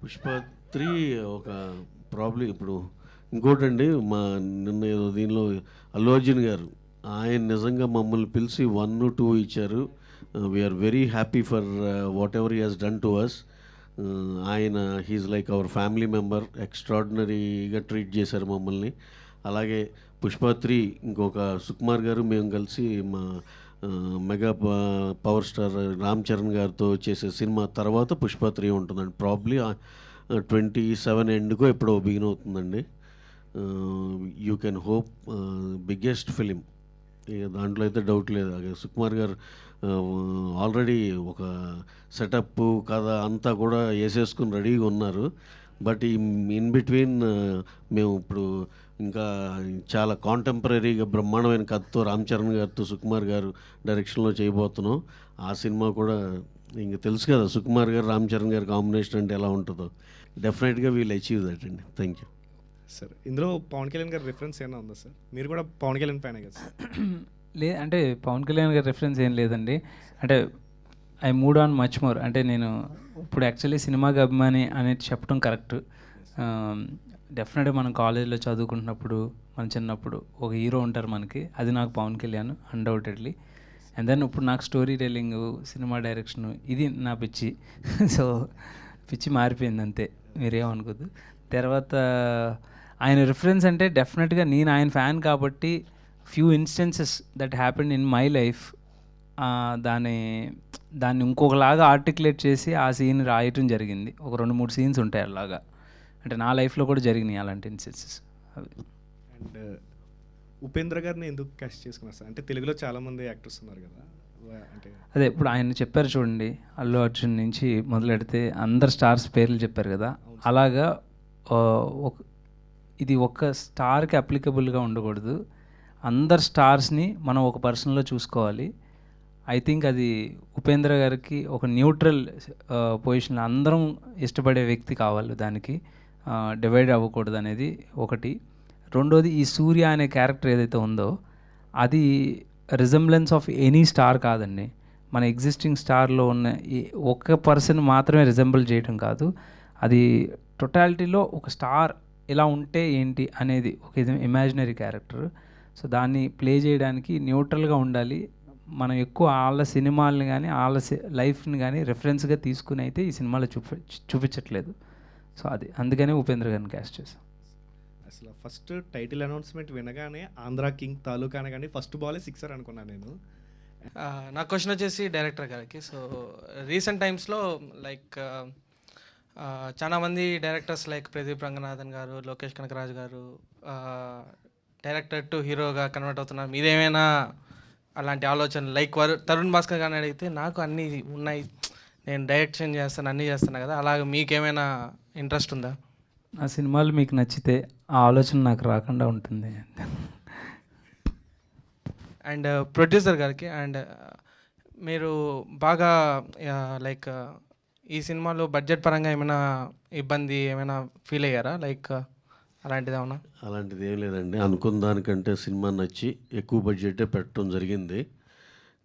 పుష్ప 3 ఒక ప్రాబ్లం. ఇప్పుడు ఇంకోటండి, నిన్న ఏదో దీనిలో అల్లు అర్జున్ గారు ఆయన నిజంగా మమ్మల్ని పిలిచి 1, 2 ఇచ్చారు. We are very happy for whatever he has done to us. ఆయన he's like our family member. ఎక్స్ట్రాడినరీగా ట్రీట్ చేశారు మమ్మల్ని. అలాగే పుష్ప 3 ఇంకొక సుకుమార్ గారు మేము కలిసి మా mega power star Ram Charan గారితో చేసే సినిమా తర్వాత పుష్ప 3 ఉంటుందండి. ప్రాబ్లీ 27 ఎండ్కో ఎప్పుడో బిగిన్ అవుతుందండి. You can hope biggest film, ఇక దాంట్లో అయితే డౌట్ లేదు. సుకుమార్ గారు ఆల్రెడీ ఒక సెటప్ కథ అంతా కూడా వేసేసుకుని రెడీగా ఉన్నారు. బట్ ఈ ఇన్ బిట్వీన్ మేము ఇప్పుడు ఇంకా చాలా కాంటెంపరీగా బ్రహ్మాండమైన కథతో రామ్ చరణ్ గారితో సుకుమార్ గారు డైరెక్షన్లో చేయబోతున్నాం. ఆ సినిమా కూడా ఇంక తెలుసు కదా, సుకుమార్ గారు రామ్ చరణ్ గారి కాంబినేషన్ అంటే ఎలా ఉంటుందో. డెఫినెట్గా వీల్ అచీవ్ దట్ అండి. Thank you sir. ఇందులో పవన్ కళ్యాణ్ గారి రిఫరెన్స్ ఏమైనా ఉందా సార్? మీరు కూడా పవన్ కళ్యాణ్ ఫ్యానే కదా సార్? అంటే పవన్ కళ్యాణ్ గారి రిఫరెన్స్ ఏం లేదండి. అంటే I mood on much more. అంటే నేను ఇప్పుడు యాక్చువల్లీ సినిమాకి అభిమాని అనేది చెప్పడం కరెక్ట్. డెఫినెట్గా మనం కాలేజీలో చదువుకుంటున్నప్పుడు, మన చిన్నప్పుడు ఒక హీరో ఉంటారు మనకి, అది నాకు Pavan Kalyan undoubtedly. And then ఇప్పుడు నాకు స్టోరీ టెల్లింగ్, సినిమా డైరెక్షను, ఇది నా పిచ్చి. సో పిచ్చి మారిపోయింది అంతే, మీరేమనుకోద్దు. తర్వాత ఆయన రిఫరెన్స్ అంటే డెఫినెట్గా నేను ఆయన ఫ్యాన్ కాబట్టి few instances that happened in my life, దాన్ని ఇంకొకలాగా ఆర్టికులేట్ చేసి ఆ సీన్ రాయటం జరిగింది. ఒక 2-3 సీన్స్ ఉంటాయి అలాగా. అంటే నా లైఫ్లో కూడా జరిగినాయి అలాంటి ఇన్స్టెన్సెస్ అవి. అండ్ ఉపేంద్ర గారిని ఎందుకు క్యాస్ట్ చేసుకున్నారు సార్? అంటే తెలుగులో చాలామంది యాక్టర్స్ ఉన్నారు కదా, అంటే అదే ఇప్పుడు ఆయన చెప్పారు చూడండి, అల్లు అర్జున్ నుంచి మొదలెడితే అందరు స్టార్స్ పేర్లు చెప్పారు కదా, అలాగా ఇది ఒక్క స్టార్కి అప్లికబుల్గా ఉండకూడదు. అందరు స్టార్స్ని మనం ఒక పర్సన్లో చూసుకోవాలి. ఐ థింక్ అది ఉపేంద్ర గారికి ఒక న్యూట్రల్ పొజిషన్లో అందరం ఇష్టపడే వ్యక్తి కావాలి, దానికి డివైడ్ అవ్వకూడదు అనేది ఒకటి. రెండోది, ఈ సూర్య అనే క్యారెక్టర్ ఏదైతే ఉందో అది రిజంబ్లెన్స్ ఆఫ్ ఎనీ స్టార్ కాదండి. మన ఎగ్జిస్టింగ్ స్టార్లో ఉన్న ఒక్క పర్సన్ మాత్రమే రిజంబుల్ చేయటం కాదు, అది టోటాలిటీలో ఒక స్టార్ ఇలా ఉంటే ఏంటి అనేది ఒక ఇమాజినరీ క్యారెక్టర్. సో దాన్ని ప్లే చేయడానికి న్యూట్రల్గా ఉండాలి. మనం ఎక్కువ వాళ్ళ సినిమాలని కానీ వాళ్ళ లైఫ్ని కానీ రెఫరెన్స్గా తీసుకుని అయితే ఈ సినిమాలో చూపించట్లేదు. సో అది అందుకనే ఉపేంద్ర గారిని క్యాస్ట్ చేశాం. అసలు ఫస్ట్ టైటిల్ అనౌన్స్మెంట్ వినగానే ఆంధ్ర కింగ్ తాలూకా అనగానే ఫస్ట్ బాలే 6 అనుకున్నాను నేను. నా క్వశ్చన్ వచ్చేసి డైరెక్టర్ గారికి. సో రీసెంట్ టైమ్స్లో లైక్ చాలామంది డైరెక్టర్స్ లైక్ ప్రదీప్ రంగనాథన్ గారు, లోకేష్ కనకరాజు గారు డైరెక్టర్ టు హీరోగా కన్వర్ట్ అవుతున్నారు. మీదేమైనా అలాంటి ఆలోచన? లైక్ తరుణ్ భాస్కర్ గారిని అడిగితే నాకు అన్నీ ఉన్నాయి, నేను డైరెక్షన్ చేస్తాను, అన్నీ చేస్తాను కదా, అలాగే మీకేమైనా ఇంట్రెస్ట్ ఉందా? ఆ సినిమాలు మీకు నచ్చితే ఆ ఆలోచన నాకు రాకుండా ఉంటుంది. అండ్ ప్రొడ్యూసర్ గారికి, అండ్ మీరు బాగా లైక్ ఈ సినిమాలో బడ్జెట్ పరంగా ఏమైనా ఇబ్బంది ఏమైనా ఫీల్ అయ్యారా? లైక్ అలాంటిది ఏమన్నా? అలాంటిది ఏం లేదండి. అనుకున్న దానికంటే సినిమా నచ్చి ఎక్కువ బడ్జెటే పెట్టడం జరిగింది.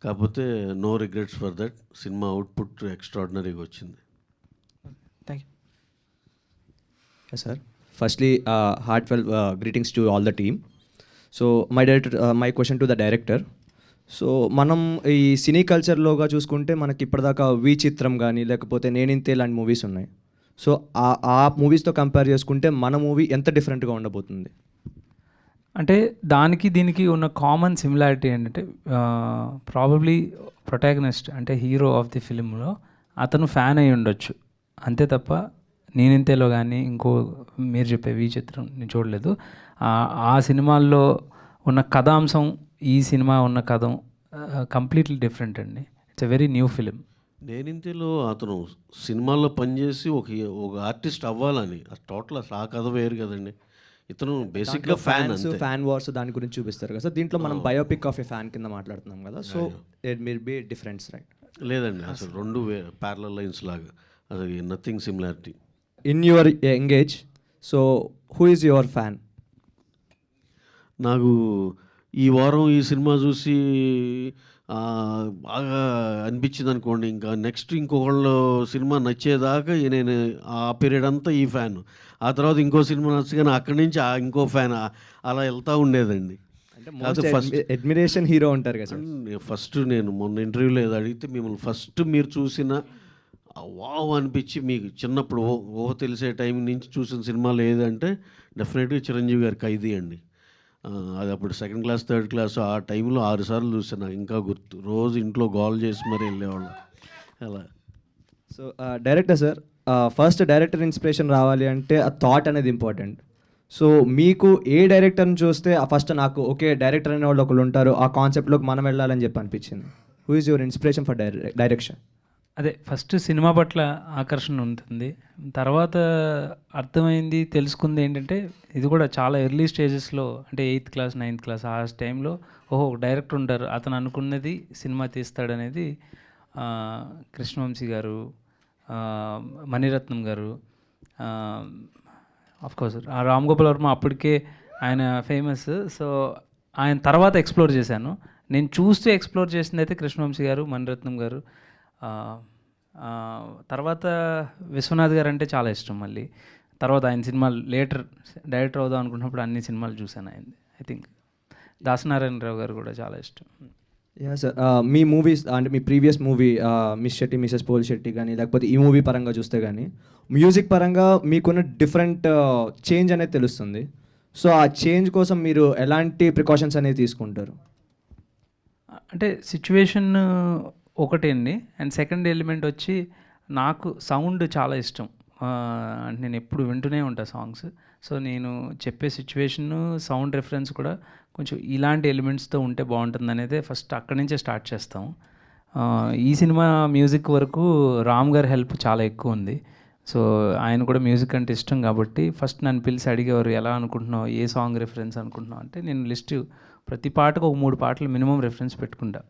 కాకపోతే నో రిగ్రెట్స్ ఫర్ దట్. సినిమా అవుట్పుట్ ఎక్స్ట్రాడినరీగా వచ్చింది. Thank you. Yes, sir. Firstly, heartfelt greetings to all the team. So, my question to the director. So మనం ఈ సినీ కల్చర్లోగా చూసుకుంటే మనకి ఇప్పటిదాకా వి చిత్రం కానీ లేకపోతే నేనింతే లాంటి మూవీస్ ఉన్నాయి. సో ఆ మూవీస్తో కంపేర్ చేసుకుంటే మన మూవీ ఎంత డిఫరెంట్గా ఉండబోతుంది? అంటే దానికి దీనికి ఉన్న కామన్ సిమిలారిటీ ఏంటంటే ప్రాబబ్లీ ప్రొటాగనిస్ట్ అంటే హీరో ఆఫ్ ది ఫిలింలో అతను ఫ్యాన్ అయి ఉండొచ్చు అంతే తప్ప, నేనింతేలో కానీ ఇంకో మీరు చెప్పే వి చిత్రం నేను చూడలేదు. ఆ సినిమాల్లో ఉన్న కథాంశం ఈ సినిమా ఉన్న కథ కంప్లీట్లీ డిఫరెంట్ అండి. It's a very new film. నేనింతలో అతను సినిమాల్లో పనిచేసి ఒక ఆర్టిస్ట్ అవ్వాలని టోటల్ ఆ కథ వేరు కదండి. ఇతను బేసిక్గా ఫ్యాన్ వార్స్ దాని గురించి చూపిస్తారు కదా సార్. దీంట్లో మనం బయోపిక్ ఆఫ్ ఏ ఫ్యాన్ కింద మాట్లాడుతున్నాం కదా. So it will be difference, right? లేదండి, అసలు రెండు ప్యారలల్ లైన్స్ లాగా, అసలు nothing similarity. In your young age, so who is your fan? నాకు ఈ వారం ఈ సినిమా చూసి బాగా అనిపించింది అనుకోండి, ఇంకా నెక్స్ట్ ఇంకొకళ్ళు సినిమా నచ్చేదాకా నేను ఆ పీరియడ్ అంతా ఈ ఫ్యాన్, ఆ తర్వాత ఇంకో సినిమా నచ్చగానే అక్కడి నుంచి ఇంకో ఫ్యాన్, అలా వెళ్తూ ఉండేదండి. అంటే ఫస్ట్ అడ్మిరేషన్ హీరో ఉంటారు కదా సార్. ఫస్ట్ నేను మొన్న ఇంటర్వ్యూలో ఏదో అడిగితే మిమ్మల్ని ఫస్ట్ మీరు చూసిన వావ్ అనిపించి మీకు చిన్నప్పుడు ఊహ తెలిసే టైం నుంచి చూసిన సినిమాలు ఏదంటే డెఫినెట్గా చిరంజీవి గారి ఖైదీ అండి. అది అప్పుడు సెకండ్ క్లాస్ థర్డ్ క్లాస్ ఆ టైంలో 6 సార్లు చూసాను, నాకు ఇంకా గుర్తు. రోజు ఇంట్లో గోల్ చేసి మరీ వెళ్ళేవాళ్ళం అలా. So director sir, first director inspiration రావాలి అంటే ఆ థాట్ అనేది ఇంపార్టెంట్. సో మీకు ఏ డైరెక్టర్ని చూస్తే ఫస్ట్ నాకు ఓకే డైరెక్టర్ అనే వాళ్ళు ఒకళ్ళు ఉంటారు, ఆ కాన్సెప్ట్లోకి మనం వెళ్ళాలని చెప్పి అనిపించింది? Who is your inspiration for direction? అదే ఫస్ట్ సినిమా పట్ల ఆకర్షణ ఉంటుంది, తర్వాత అర్థమైంది తెలుసుకుంది ఏంటంటే ఇది కూడా చాలా ఎర్లీ స్టేజెస్లో, అంటే 8th క్లాస్ 9th క్లాస్ ఆ టైంలో ఓహో డైరెక్టర్ ఉంటారు, అతను అనుకున్నది సినిమా తీస్తాడనేది కృష్ణవంశీ గారు, మణిరత్నం గారు, కోర్స్ రామ్ గోపాల్ వర్మ అప్పటికే ఆయన ఫేమస్. సో ఆయన తర్వాత ఎక్స్ప్లోర్ చేశాను, నేను చూస్తూ ఎక్స్ప్లోర్ చేసింది అయితే కృష్ణవంశీ గారు, మణిరత్నం గారు. తర్వాత విశ్వనాథ్ గారు అంటే చాలా ఇష్టం. మళ్ళీ తర్వాత ఆయన సినిమాలు లేటర్ డైరెక్టర్ అవుదాం అనుకున్నప్పుడు అన్ని సినిమాలు చూశాను ఆయనది. ఐ థింక్ దాసనారాయణరావు గారు కూడా చాలా ఇష్టం. యా సార్, మీ మూవీస్ అంటే మీ previous movie Miss Shetty Mrs Polishetty కానీ లేకపోతే ఈ మూవీ పరంగా చూస్తే కానీ మ్యూజిక్ పరంగా మీకున్న డిఫరెంట్ చేంజ్ అనేది తెలుస్తుంది. సో ఆ చేంజ్ కోసం మీరు ఎలాంటి ప్రికాషన్స్ అనేది తీసుకుంటారు? అంటే సిచ్యువేషన్ ఒకటే అండి, అండ్ సెకండ్ ఎలిమెంట్ వచ్చి నాకు సౌండ్ చాలా ఇష్టం. అంటే నేను ఎప్పుడు వింటూనే ఉంటాను సాంగ్స్. సో నేను చెప్పే సిచ్యువేషన్ సౌండ్ రిఫరెన్స్ కూడా కొంచెం ఇలాంటి ఎలిమెంట్స్తో ఉంటే బాగుంటుంది అనేది ఫస్ట్ అక్కడి నుంచే స్టార్ట్ చేస్తాం. ఈ సినిమా మ్యూజిక్ వరకు రామ్ గారి హెల్ప్ చాలా ఎక్కువ ఉంది. సో ఆయన కూడా మ్యూజిక్ అంటే ఇష్టం కాబట్టి ఫస్ట్ నన్ను పిలిచి అడిగేవారు, ఎలా అనుకుంటున్నావు, ఏ సాంగ్ రిఫరెన్స్ అనుకుంటున్నావు అంటే నేను లిస్ట్ ప్రతి పాటకు ఒక 3 పాటలు మినిమం రిఫరెన్స్ పెట్టుకుంటా.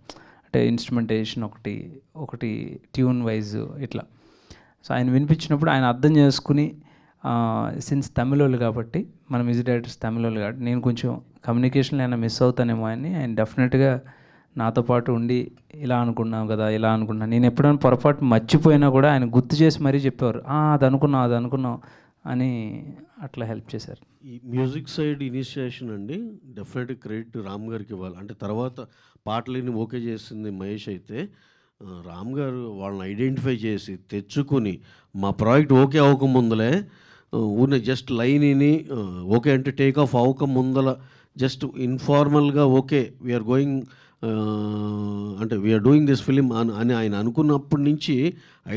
అంటే ఇన్స్ట్రుమెంటేషన్ ఒకటి ట్యూన్ వైజ్ ఇట్లా. సో ఆయన వినిపించినప్పుడు ఆయన అర్థం చేసుకుని, సిన్స్ తమిళోళ్ళు కాబట్టి మన మ్యూజిక్ డైరెక్టర్స్ తమిళోళ్ళు కాబట్టి నేను కొంచెం కమ్యూనికేషన్లో ఏమైనా మిస్ అవుతానేమో అని ఆయన డెఫినెట్గా నాతో పాటు ఉండి ఇలా అనుకున్నావు కదా, ఇలా అనుకున్నా, నేను ఎప్పుడైనా పొరపాటు మర్చిపోయినా కూడా ఆయన గుర్తు చేసి మరీ చెప్పేవారు, అది అనుకున్నావు అని అట్లా హెల్ప్ చేశారు. ఈ మ్యూజిక్ సైడ్ ఇనిషియేషన్ అండి డెఫినెట్గా క్రెడిట్ రామ్ గారికి ఇవ్వాలి. అంటే తర్వాత పాటలని ఓకే చేసింది మహేష్ అయితే, రామ్ గారు వాళ్ళని ఐడెంటిఫై చేసి తెచ్చుకుని మా ప్రాజెక్ట్ ఓకే అవ్వక ముందలే ఊరిని జస్ట్ లైన్ని ఓకే అంటే టేక్ ఆఫ్ అవ్వక ముందల జస్ట్ ఇన్ఫార్మల్గా ఓకే వీఆర్ గోయింగ్ అంటే వీఆర్ డూయింగ్ దిస్ ఫిలిం అని ఆయన అనుకున్నప్పటి నుంచి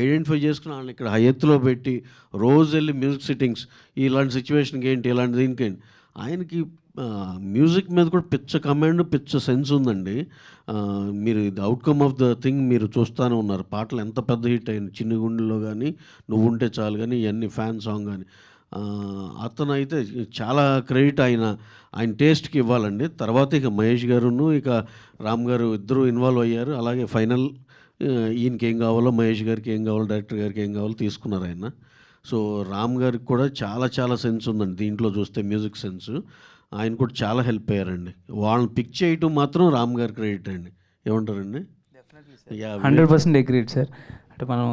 ఐడెంటిఫై చేసుకుని వాళ్ళని ఇక్కడ హై ఎత్తులో పెట్టి రోజు వెళ్ళి మ్యూజిక్ సిట్టింగ్స్, ఇలాంటి సిచ్యువేషన్కి ఏంటి, ఇలాంటి దీనికి ఏంటి, ఆయనకి మ్యూజిక్ మీద కూడా పిచ్చ కమాండ్ పిచ్చ సెన్స్ ఉందండి. మీరు ఇది అవుట్కమ్ ఆఫ్ ద థింగ్ మీరు చూస్తూనే ఉన్నారు. పాటలు ఎంత పెద్ద హిట్ అయింది, చిన్ని గుండెల్లో కానీ, నువ్వు ఉంటే చాలు కానీ, ఇవన్నీ ఫ్యాన్ సాంగ్ కానీ. అతను అయితే చాలా క్రెడిట్ ఆయన టేస్ట్కి ఇవ్వాలండి. తర్వాత ఇక మహేష్ గారును ఇక రామ్ గారు ఇద్దరు ఇన్వాల్వ్ అయ్యారు. అలాగే ఫైనల్ ఈయనకి ఏం కావాలో, మహేష్ గారికి ఏం కావాలో, డైరెక్టర్ గారికి ఏం కావాలో తీసుకున్నారు ఆయన. సో రామ్ గారికి కూడా చాలా సెన్స్ ఉందండి దీంట్లో చూస్తే, మ్యూజిక్ సెన్స్. ఆయన కూడా చాలా హెల్ప్ అయ్యారండి. వాళ్ళని పిక్ చేయటం మాత్రం రామ్ గారి క్రెడిట్ అండి. ఏమంటారండి? 100% అగ్రీడ్ సార్. అంటే మనం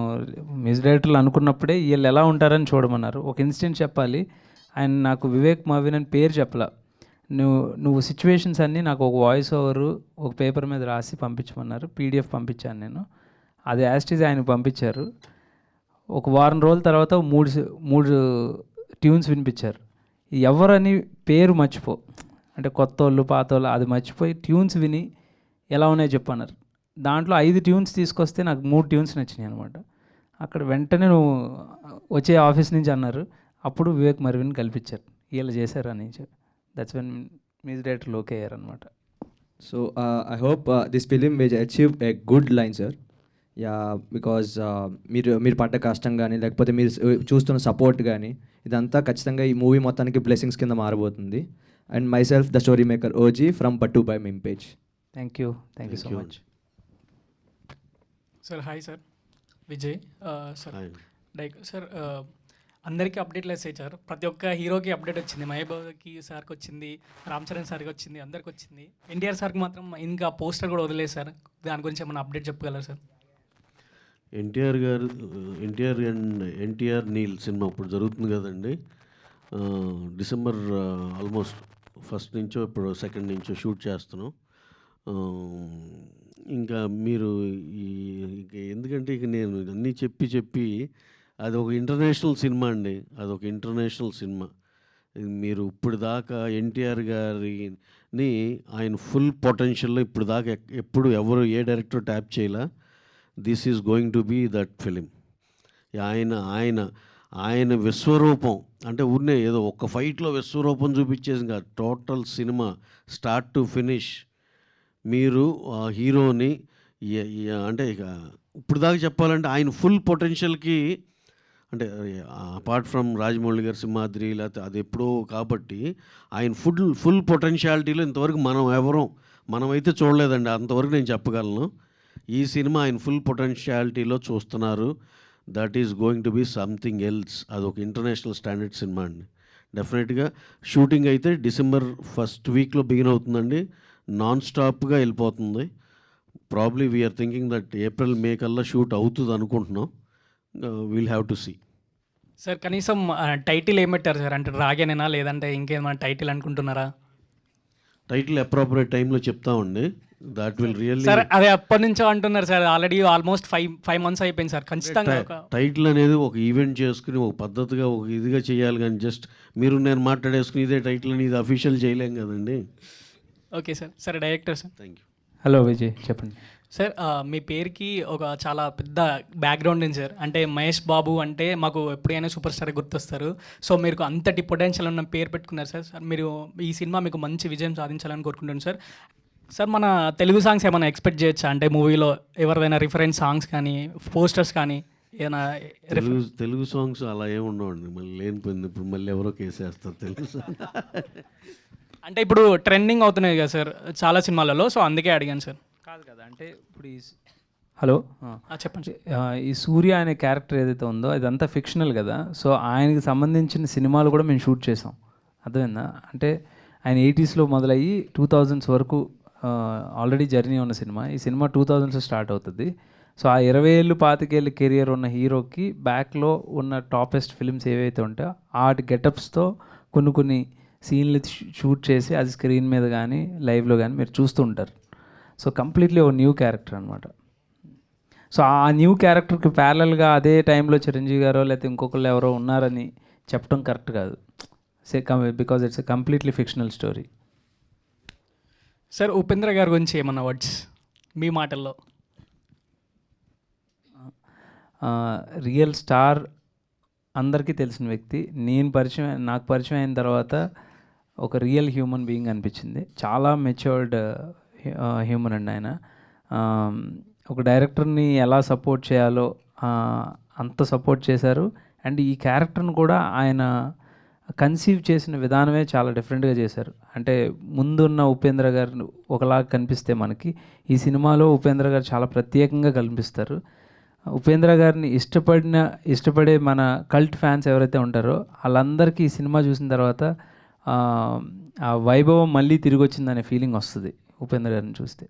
మ్యూజిక్ డైరెక్టర్లు అనుకున్నప్పుడే వీళ్ళు ఎలా ఉంటారని చూడమన్నారు. ఒక ఇన్సిడెంట్ చెప్పాలి. ఆయన నాకు వివేక్ మావిన్ అని పేరు చెప్పలా, నువ్వు సిచ్యువేషన్స్ అన్నీ నాకు ఒక వాయిస్ ఓవరు ఒక పేపర్ మీద రాసి పంపించమన్నారు. PDF పంపించాను నేను, అది యాస్టీజ్ ఆయనకు పంపించారు. ఒక వారం రోజుల తర్వాత మూడు ట్యూన్స్ వినిపించారు. ఎవరని పేరు మర్చిపో, అంటే కొత్త వాళ్ళు పాత వాళ్ళు అది మర్చిపోయి ట్యూన్స్ విని ఎలా ఉన్నాయో చెప్పన్నారు. దాంట్లో 5 ట్యూన్స్ తీసుకొస్తే నాకు 3 ట్యూన్స్ నచ్చినాయి అనమాట. అక్కడ వెంటనే నువ్వు వచ్చే ఆఫీస్ నుంచి అన్నారు, అప్పుడు వివేక్ మర్విన్ కల్పించారు, వీళ్ళు చేశారు అని. దట్స్ వెన్ మ్యూజిక్ డైరెక్టర్లు ఓకే అయ్యారనమాట. So I hope this film will achieve a good line sir. Yeah, because మీరు పడ్డ కష్టం కానీ లేకపోతే మీరు చూస్తున్న సపోర్ట్ కానీ ఇదంతా ఖచ్చితంగా ఈ మూవీ మొత్తానికి బ్లెస్సింగ్స్ కింద మారబోతుంది. And myself the story maker OG from పట్టు by meme page. Thank you so much sir. Hi sir, Vijay sir. Like sir, అందరికీ అప్డేట్లు వస్తాయి సార్. ప్రతి ఒక్క హీరోకి అప్డేట్ వచ్చింది. మహేబాబుకి సార్కి వచ్చింది, రామ్ చరణ్ సార్కి వచ్చింది, అందరికి వచ్చింది. ఎన్టీఆర్ సార్కి మాత్రం ఇంకా పోస్టర్ కూడా వదిలేదు సార్. దాని గురించి ఏమైనా అప్డేట్ చెప్పగలరా సార్? ఎన్టీఆర్ గారు, ఎన్టీఆర్ అండ్ ఎన్టీఆర్ నీల్ సినిమా ఇప్పుడు జరుగుతుంది కదండి. డిసెంబర్ ఆల్మోస్ట్ ఫస్ట్ నుంచో ఇప్పుడు సెకండ్ నుంచో షూట్ చేస్తున్నాం. ఇంకా మీరు ఇక ఎందుకంటే ఇక నేను అన్నీ చెప్పి అది ఒక ఇంటర్నేషనల్ సినిమా అండి. అదొక ఇంటర్నేషనల్ సినిమా. మీరు ఇప్పుడు దాకా ఎన్టీఆర్ గారిని ఆయన ఫుల్ పొటెన్షియల్లో ఇప్పుడు దాకా ఎప్పుడు ఎవరు ఏ డైరెక్టర్ ట్యాప్ చేయలే. This is going to be that film. ఆయన విశ్వరూపం అంటే ఊరినే ఏదో ఒక ఫైట్లో విశ్వరూపం చూపించేసి కాదు, total cinema start to finish మీరు ఆ హీరోని అంటే ఇక ఇప్పుడు దాకా చెప్పాలంటే ఆయన ఫుల్ పొటెన్షియల్కి అంటే అపార్ట్ ఫ్రమ్ రాజమౌళి గారి సింహాద్రి లేకపోతే అది ఎప్పుడో కాబట్టి ఆయన ఫుల్ పొటెన్షియాలిటీలో ఇంతవరకు మనమైతే చూడలేదండి. అంతవరకు నేను చెప్పగలను. ఈ సినిమా ఆయన ఫుల్ పొటెన్షియాలిటీలో చూస్తున్నారు. That is going to be something else. అదొక ఇంటర్నేషనల్ స్టాండర్డ్ సినిమా అండి. డెఫినెట్గా షూటింగ్ అయితే డిసెంబర్ ఫస్ట్ వీక్లో బిగిన్ అవుతుందండి. నాన్ స్టాప్గా వెళ్ళిపోతుంది. Probably we're thinking that April May కల్లా షూట్ అవుతుంది అనుకుంటున్నాం. We'll have to see. Sir కనీసం టైటిల్ ఏం పెట్టారు సార్? అంటే రాగేనేనా లేదంటే ఇంకేమైనా టైటిల్ అనుకుంటున్నారా? టైటిల్ అప్రాపరేట్ టైంలో చెప్తామండి. దాట్ విల్ రియల్లీ సార్ అదే అప్పటి నుంచో అంటున్నారు సార్. ఆల్రెడీ ఆల్మోస్ట్ 5 months అయిపోయింది సార్. ఖచ్చితంగా టైటిల్ అనేది ఒక ఈవెంట్ చేసుకుని ఒక పద్ధతిగా ఒక ఇదిగా చేయాలి కానీ జస్ట్ మీరు నేను మాట్లాడేసుకుని ఇదే టైటిల్ అని ఇది అఫీషియల్ చేయలేం కదండి. Okay sir. సరే director sir. Thank you. Hello Vijay, చెప్పండి. సార్ మీ పేరుకి ఒక చాలా పెద్ద బ్యాక్గ్రౌండ్ ఉంది సార్. అంటే మహేష్ బాబు అంటే మాకు ఎప్పుడైనా సూపర్ స్టార్ గుర్తొస్తారు. సో మీరు అంతటి పొటెన్షియల్ ఉన్న పేరు పెట్టుకున్నారు సార్. సార్ మీరు ఈ సినిమా మీకు మంచి విజయం సాధించాలని కోరుకుంటున్నాను సార్. సార్ మన తెలుగు సాంగ్స్ ఏమైనా ఎక్స్పెక్ట్ చేయొచ్చా? అంటే మూవీలో ఎవరిదైనా రిఫరెన్స్ సాంగ్స్ కానీ పోస్టర్స్ కానీ ఏమైనా తెలుగు సాంగ్స్ అలా ఏమి ఉండవండి. మళ్ళీ లేనిపోయింది ఇప్పుడు మళ్ళీ ఎవరో కేసేస్తారు తెలుగు సాంగ్. అంటే ఇప్పుడు ట్రెండింగ్ అవుతున్నాయి కదా సార్ చాలా సినిమాలలో. సో అందుకే అడిగాను సార్. కాదు కదా, అంటే ఇప్పుడు ఈ హలో చెప్పండి. ఈ సూర్య అనే క్యారెక్టర్ ఏదైతే ఉందో ఇదంతా ఫిక్షనల్ కదా. సో ఆయనకి సంబంధించిన సినిమాలు కూడా మేము షూట్ చేసాం. అర్థమైందా? అంటే ఆయన 80sలో మొదలయ్యి 2000s వరకు ఆల్రెడీ జర్నీ ఉన్న సినిమా. ఈ సినిమా 2000s స్టార్ట్ అవుతుంది. సో ఆ 20 ఏళ్ళు 25 ఏళ్ళ కెరియర్ ఉన్న హీరోకి బ్యాక్లో ఉన్న టాపెస్ట్ ఫిల్మ్స్ ఏవైతే ఉంటాయో వాటి గెటప్స్తో కొన్ని సీన్లు షూట్ చేసి అది స్క్రీన్ మీద కానీ లైవ్లో కానీ మీరు చూస్తూ ఉంటారు. సో కంప్లీట్లీ ఒక న్యూ క్యారెక్టర్ అనమాట. సో ఆ న్యూ క్యారెక్టర్కి ప్యారలల్గా అదే టైంలో చిరంజీవి గారో లేకపోతే ఇంకొకళ్ళు ఎవరో ఉన్నారని చెప్పడం కరెక్ట్ కాదు. Because it's a completely fictional story. Sir Upendra గారి గురించి ఏమన్నా వర్డ్స్ మీ మాటల్లో? రియల్ స్టార్, అందరికీ తెలిసిన వ్యక్తి. నాకు పరిచయం అయిన తర్వాత ఒక రియల్ హ్యూమన్ బీయింగ్ అనిపించింది. చాలా మెచ్యూర్డ్ హ్యూమన్ అండి ఆయన. ఒక డైరెక్టర్ని ఎలా సపోర్ట్ చేయాలో అంత సపోర్ట్ చేశారు. అండ్ ఈ క్యారెక్టర్ని కూడా ఆయన కన్సీవ్ చేసిన విధానమే చాలా డిఫరెంట్గా చేశారు. అంటే ముందున్న ఉపేంద్ర గారు ఒకలాగా కనిపిస్తే మనకి ఈ సినిమాలో ఉపేంద్ర గారు చాలా ప్రత్యేకంగా కనిపిస్తారు. ఉపేంద్ర గారిని ఇష్టపడే మన కల్ట్ ఫ్యాన్స్ ఎవరైతే ఉంటారో వాళ్ళందరికీ ఈ సినిమా చూసిన తర్వాత ఆ వైభవం మళ్ళీ తిరిగి వచ్చిందనే ఫీలింగ్ వస్తుంది ఉపేంద్ర గారిని చూస్తే.